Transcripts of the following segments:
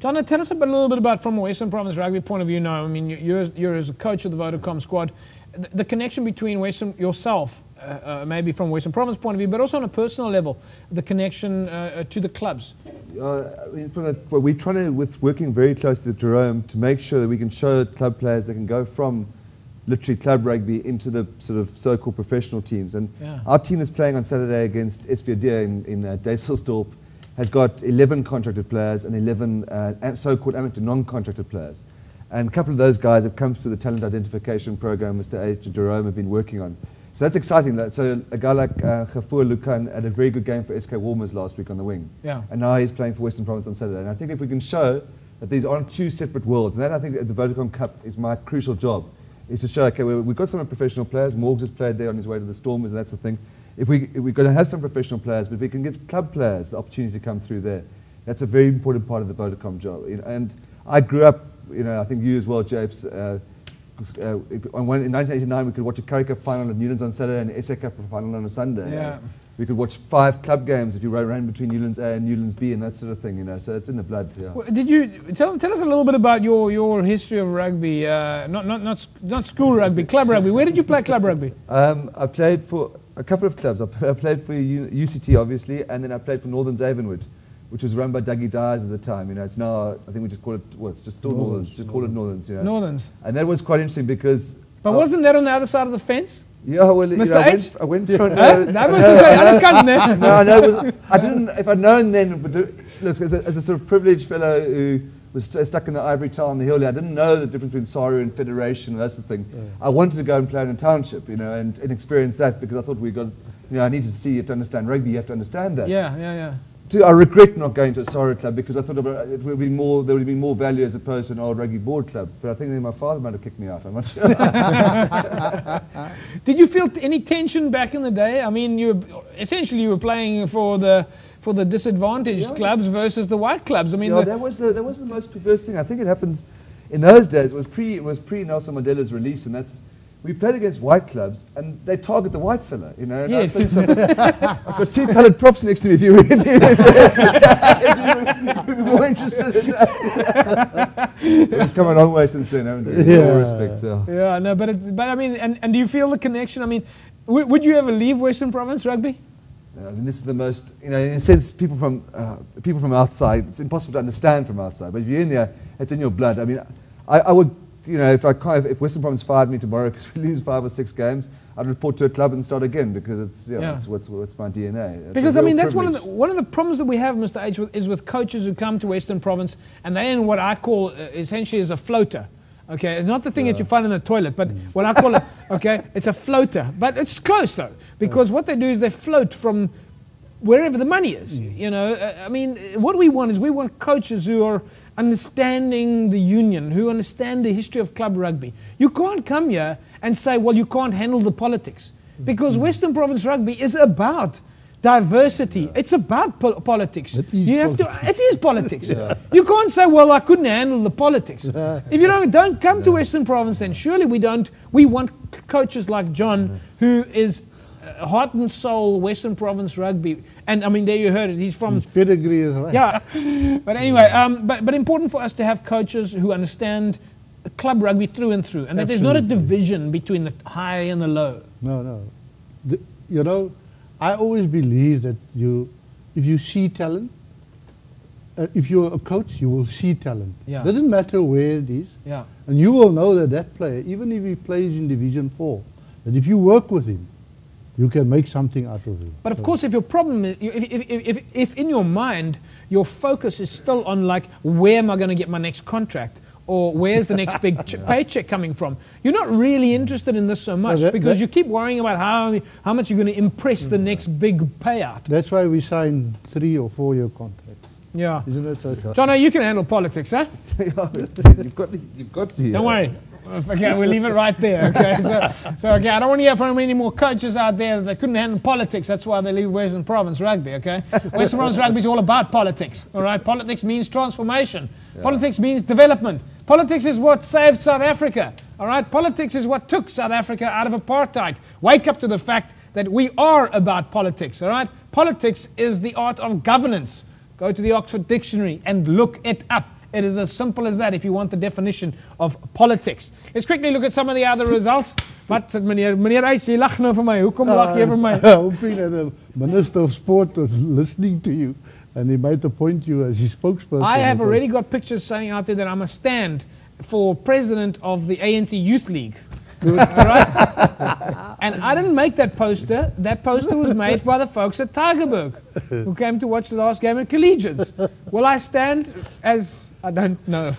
John, tell us a little bit about, from a Western Province Rugby point of view now. I mean, you're as a coach of the Vodacom squad, the connection between yourself, maybe from Western Province point of view, but also on a personal level, the connection to the clubs. I mean, we're trying to, with working very closely with Jerome, to make sure that we can show club players that can go from literally club rugby into the sort of so-called professional teams. And our team is playing on Saturday against SV Deer in Duisseldorp, has got 11 contracted players and 11 so-called amateur non-contracted players. And a couple of those guys have come through the talent identification program Mr. H. and Jerome have been working on. So that's exciting. So a guy like Gafur Lukan had a very good game for SK Warmers last week on the wing. Yeah. And now he's playing for Western Province on Saturday. And I think if we can show that these aren't two separate worlds, and that I think at the Vodacom Cup is my crucial job, is to show, okay, we've got some professional players. Morgs has played there on his way to the Stormers and that sort of thing. If we're going to have some professional players, but if we can give club players the opportunity to come through there, that's a very important part of the Vodacom job. And I grew up, I think you as well, Japes, in 1989 we could watch a Currie Cup final at Newlands on Saturday and an SA Cup final on a Sunday. Yeah. We could watch 5 club games if you ran between Newlands A and Newlands B and that sort of thing, so it's in the blood. Yeah. Well, did you tell us a little bit about your history of rugby? Not school rugby, club rugby. Where did you play club rugby? I played for a couple of clubs. I played for UCT obviously, and then I played for Northerns Avonwood, which was run by Dougie Dyers at the time. It's now, I think we just call it, it's just still Northerns. Just call it Northerns. Northerns. And that was quite interesting because. But wasn't that on the other side of the fence? Yeah, well, Mr. H? I went from. That was to say, no, no, I didn't. If I'd known then, look, as a sort of privileged fellow who was stuck in the ivory tower on the hill, I didn't know the difference between SARU and Federation and that sort of thing. Yeah. I wanted to go and play in a township, and experience that because I thought I need to see it to understand rugby. You have to understand that. Yeah. I regret not going to a SARU club because I thought there would be more value as opposed to an old rugby board club. But I think my father might have kicked me out. I'm not sure. Did you feel any tension back in the day? I mean, you were playing for the disadvantaged clubs versus the white clubs. I mean, that was the most perverse thing. I think it happens in those days. It was pre Nelson Mandela's release, and we played against white clubs, and they target the white fella, And yes. I've got 2 coloured props next to me if you were more interested in that. We've come a long way since then, haven't we? In all respects. Yeah, no, but I mean, and do you feel the connection? I mean, would you ever leave Western Province Rugby? I mean, this is the most, in a sense, people from outside, it's impossible to understand from outside, but if you're in there, it's in your blood. I mean, I would. If Western Province fired me tomorrow because we lose 5 or 6 games, I'd report to a club and start again because it's what's my DNA. It's because I mean that's one of the problems that we have, Mr. H, is with coaches who come to Western Province and they're in what I call essentially is a floater. Okay, it's not the thing that you find in the toilet, but what I call it, it's a floater. But it's close though, because what they do is they float from wherever the money is. I mean, what we want is coaches who are understanding the union, who understand the history of club rugby. You can't come here and say, well, you can't handle the politics. Because Western Province Rugby is about diversity. It's about politics. It is politics. You can't say, well, I couldn't handle the politics. If you don't come to Western Province, then surely we want coaches like John, who is heart and soul Western Province Rugby. And I mean, there you heard it. He's from... His pedigree is right. Yeah. But anyway, but important for us to have coaches who understand club rugby through and through. And that there's not a division between the high and the low. No. I always believe that if you see talent, if you're a coach, you will see talent. Yeah. Doesn't matter where it is. Yeah. And you will know that player, even if he plays in Division 4, that if you work with him, you can make something out of it. But of course, if your problem is, if in your mind your focus is still on like, where am I going to get my next contract, or where's the next big paycheck coming from, you're not really interested in this so much because you keep worrying about how much you're going to impress the next big payout. That's why we sign 3 or 4 year contracts. Yeah. Isn't it so? Jono, you can handle politics, huh? You've got to. Don't worry. Okay, we'll leave it right there. Okay, so okay, I don't want to hear from any more coaches out there that couldn't handle politics. That's why they leave Western Province Rugby. Okay, Western Province Rugby is all about politics. All right, politics means transformation. Yeah. Politics means development. Politics is what saved South Africa. All right, politics is what took South Africa out of apartheid. Wake up to the fact that we are about politics. All right, politics is the art of governance. Go to the Oxford Dictionary and look it up. It is as simple as that if you want the definition of politics. Let's quickly look at some of the other results. Wat meneer H, jy lag nou vir my. Hoekom lag jy vir my? Hoping that the Minister of Sport was listening to you and he might appoint you as his spokesperson. I have already got pictures saying out there that I must stand for president of the ANC Youth League. Right? And I didn't make that poster. That poster was made by the folks at Tigerberg who came to watch the last game at Collegians. Will I stand as... I don't know.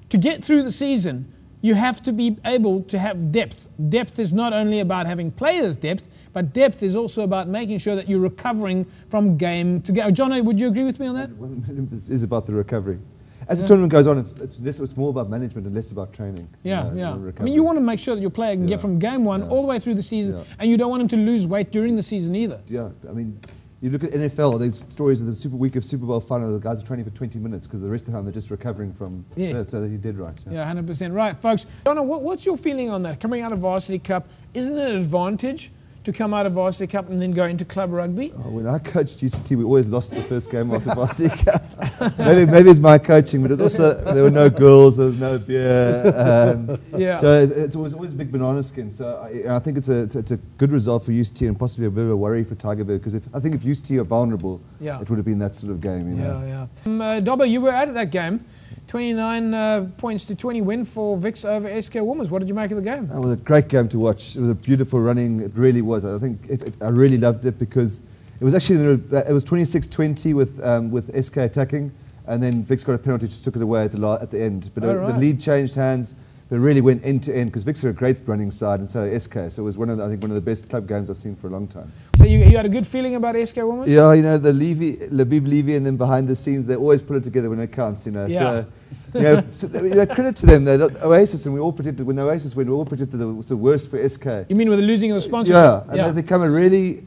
To get through the season, you have to be able to have depth. Depth is not only about having players' depth, but depth is also about making sure that you're recovering from game to game. Jono, would you agree with me on that? It is about the recovery. As the tournament goes on, it's more about management and less about training. Yeah, yeah. I mean, you want to make sure that your player can get from game one all the way through the season, and you don't want him to lose weight during the season either. Yeah, I mean, you look at NFL, there's stories of the week of Super Bowl final, the guys are training for 20 minutes because the rest of the time they're just recovering from that, so he did right. Yeah, 100%. Right, folks. Donna, what's your feeling on that? Coming out of Varsity Cup, isn't it an advantage to come out of Varsity Cup and then go into club rugby? Oh, when I coached UCT, we always lost the first game after Varsity Cup. Maybe it's my coaching, but it's also, there were no girls, there was no beer. So it was always a big banana skin. So I think it's a good result for UCT and possibly a bit of a worry for Tigerberg, because I think if UCT are vulnerable, it would have been that sort of game. You know? Dobbo, you were at that game. 29 points to 20 win for Vix over SK Woomers. What did you make of the game? It was a great game to watch. It was a beautiful running. It really was. I think I really loved it because it was actually it was 26-20 with SK attacking, and then Vix got a penalty, just took it away at the end. But the lead changed hands. But it really went end to end because Vix are a great running side, and so SK. So it was I think one of the best club games I've seen for a long time. So you had a good feeling about SK Woomers? Yeah, you know, the Labib Levy and then behind the scenes, they always put it together when it counts, you know. Yeah. So, credit to them. They're Oasis, and we all predicted, when Oasis win, we all predicted it was the worst for SK. You mean with the losing of the sponsor? Yeah, and they've become a really,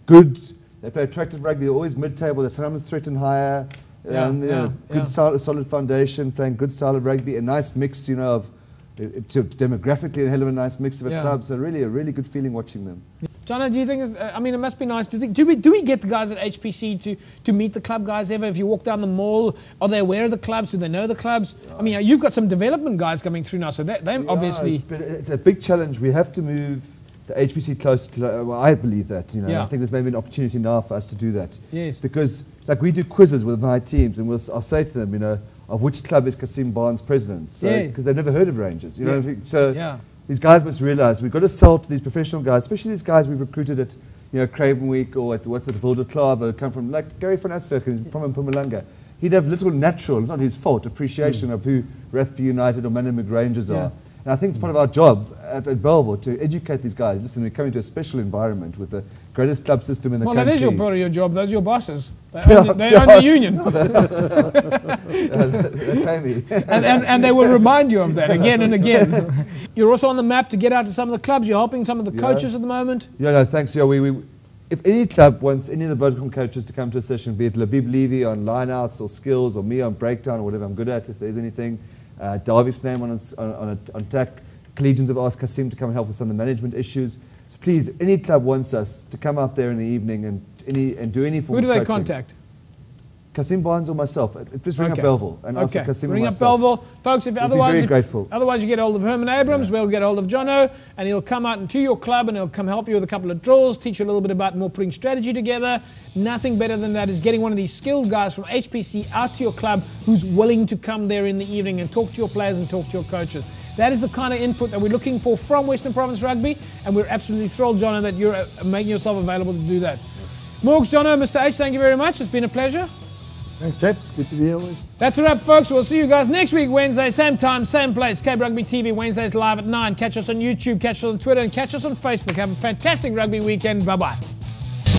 good, they play attractive rugby, they're always mid-table, they sometimes threaten higher, good solid foundation, playing good style of rugby, a nice mix, of demographically a hell of a nice mix of a club, so really a really good feeling watching them. Jana, do you think, it must be nice, do we get the guys at HPC to meet the club guys ever? If you walk down the mall, are they aware of the clubs? Do they know the clubs? I mean, you've got some development guys coming through now, so they obviously... But it's a big challenge. We have to move the HPC closer to, well, I believe that, I think there's maybe an opportunity now for us to do that. Yes. Because, we do quizzes with my teams, and I'll say to them, of which club is Kasim Barnes president? So, because they've never heard of Rangers, these guys must realise we've got to sell to these professional guys, especially these guys we've recruited at Craven Week or at Wilderklaver, come from, like Gary van Asperk, who's from Mpumalanga. He'd have little natural, it's not his fault, appreciation of who Rathby United or Manenberg Rangers are. And I think it's part of our job at Belleville to educate these guys. Listen, we're coming to a special environment with the greatest club system in the country. Well, that is part of your job. Those are your bosses. They own the union. They pay me. and they will remind you of that again and again. You're also on the map to get out to some of the clubs. You're helping some of the coaches at the moment. Yeah, no, thanks. Yeah, if any club wants any of the Vodacom coaches to come to a session, be it Labib Levy on lineouts or skills or me on breakdown or whatever I'm good at, if there's anything, Darby's name on attack. Collegians have asked Kasim to come and help with some of the management issues. So please, any club wants us to come out there in the evening and do any form of coaching. Who do they contact? Kasim Barnes or myself. Just ring up Belleville and ask for Kasim or myself. Ring up Belleville. Folks, if otherwise you get hold of Herman Abrams, we'll get hold of Jono, and he'll come out into your club and he'll come help you with a couple of drills, teach you a little bit about more putting strategy together. Nothing better than that is getting one of these skilled guys from HPC out to your club who's willing to come there in the evening and talk to your players and talk to your coaches. That is the kind of input that we're looking for from Western Province Rugby, and we're absolutely thrilled, Jono, that you're making yourself available to do that. Morgs, Jono, Mr. H, thank you very much. It's been a pleasure. Thanks, chap. It's good to be here always. That's a wrap, folks. We'll see you guys next week, Wednesday, same time, same place. Cape Rugby TV, Wednesdays live at 9. Catch us on YouTube, catch us on Twitter, and catch us on Facebook. Have a fantastic rugby weekend. Bye-bye.